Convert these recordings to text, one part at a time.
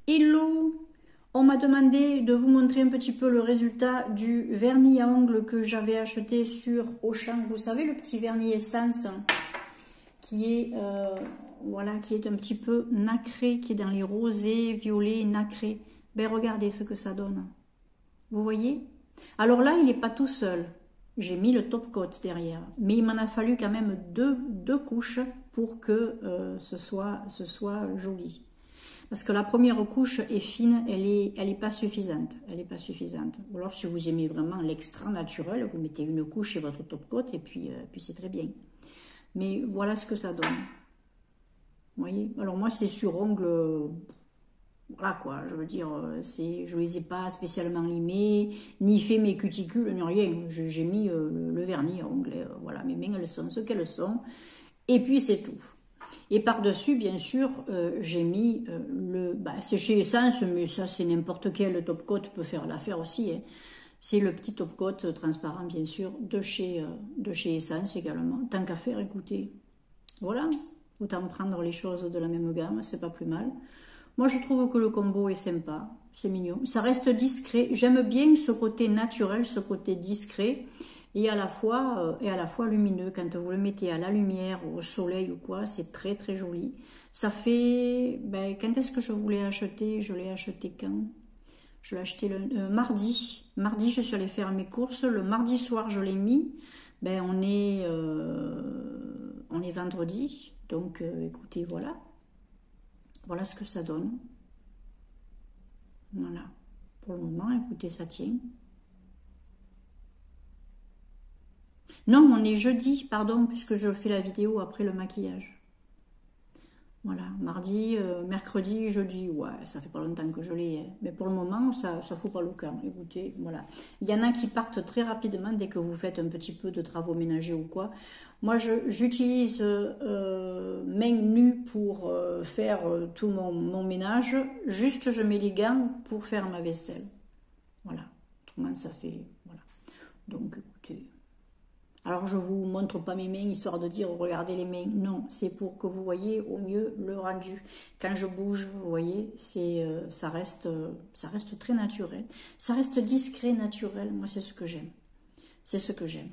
Hello! On m'a demandé de vous montrer un petit peu le résultat du vernis à ongles que j'avais acheté sur Auchan. Vous savez, le petit vernis essence qui est, voilà, qui est un petit peu nacré, qui est dans les rosés, violets, nacrés. Ben regardez ce que ça donne. Vous voyez? Alors là, il n'est pas tout seul. J'ai mis le top coat derrière. Mais il m'en a fallu quand même deux couches pour que ce soit joli. Parce que la première couche est fine, elle est pas suffisante. Elle est pas suffisante. Ou alors si vous aimez vraiment l'extra naturel, vous mettez une couche chez votre top coat et puis c'est très bien. Mais voilà ce que ça donne. Vous voyez? Alors moi c'est sur ongles, voilà quoi, je veux dire, je les ai pas spécialement limés, ni fait mes cuticules, ni rien. J'ai mis le vernis à ongles, voilà, mes mains elles sont ce qu'elles sont. Et puis c'est tout. Et par-dessus, bien sûr, j'ai mis c'est chez Essence, mais ça c'est n'importe quel top coat peut faire l'affaire aussi. Hein. C'est le petit top coat transparent, bien sûr, de chez Essence également. Tant qu'à faire, écoutez, voilà. Autant prendre les choses de la même gamme, c'est pas plus mal. Moi, je trouve que le combo est sympa, c'est mignon. Ça reste discret. J'aime bien ce côté naturel, ce côté discret et à la fois lumineux. Quand vous le mettez à la lumière, au soleil ou quoi, c'est très très joli. Ça fait, quand est-ce que je voulais acheter? Je l'ai acheté quand? Je l'ai acheté le mardi. Mardi, je suis allée faire mes courses. Le mardi soir, je l'ai mis. On est vendredi. Donc, écoutez, voilà. Voilà ce que ça donne. Voilà. Pour le moment, écoutez, ça tient. Non, on est jeudi, pardon, puisque je fais la vidéo après le maquillage. Voilà, mardi, mercredi, jeudi, ouais, ça fait pas longtemps que je l'ai, hein. Mais pour le moment, ça fout pas le camp. Écoutez, voilà. Il y en a qui partent très rapidement dès que vous faites un petit peu de travaux ménagers ou quoi. Moi, j'utilise main nue pour faire tout mon ménage. Juste, je mets les gants pour faire ma vaisselle. Voilà. Autrement, ça fait, voilà. Donc, écoutez... Alors, je vous montre pas mes mains, histoire de dire, regardez les mains. Non, c'est pour que vous voyez au mieux le rendu. Quand je bouge, vous voyez, ça reste très naturel. Ça reste discret, naturel. Moi, c'est ce que j'aime. C'est ce que j'aime.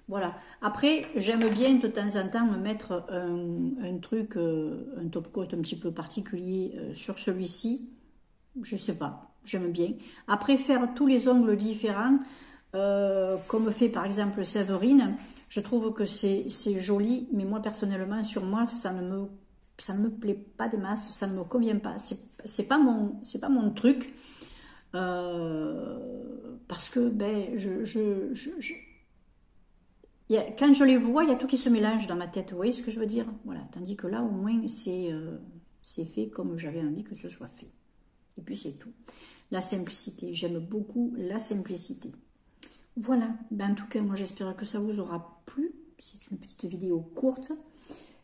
Voilà. Après, j'aime bien de temps en temps me mettre un truc, un top coat un petit peu particulier sur celui-ci. Je sais pas, j'aime bien. Après, faire tous les ongles différents, comme fait par exemple Séverine, je trouve que c'est joli, mais moi personnellement, sur moi, ça ne me plaît pas des masses, ça ne me convient pas. C'est pas mon truc, parce que quand je les vois, il y a tout qui se mélange dans ma tête. Vous voyez ce que je veux dire? Voilà. Tandis que là, au moins, c'est fait comme j'avais envie que ce soit fait. Et puis c'est tout. La simplicité, j'aime beaucoup la simplicité. Voilà, en tout cas, moi j'espère que ça vous aura plu. C'est une petite vidéo courte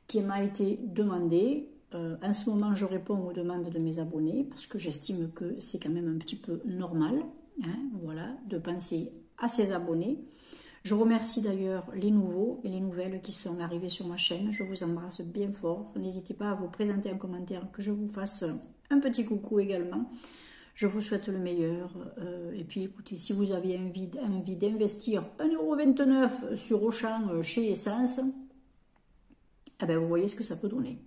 qui m'a été demandée. En ce moment, je réponds aux demandes de mes abonnés parce que j'estime que c'est quand même un petit peu normal, hein, voilà, de penser à ses abonnés. Je remercie d'ailleurs les nouveaux et les nouvelles qui sont arrivés sur ma chaîne. Je vous embrasse bien fort. N'hésitez pas à vous présenter en commentaire, que je vous fasse un petit coucou également. Je vous souhaite le meilleur. Et puis écoutez, si vous avez envie d'investir 1,29 € sur Auchan chez Essence, eh ben vous voyez ce que ça peut donner.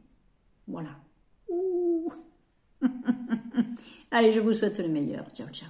Voilà. Ouh. Allez, je vous souhaite le meilleur. Ciao, ciao.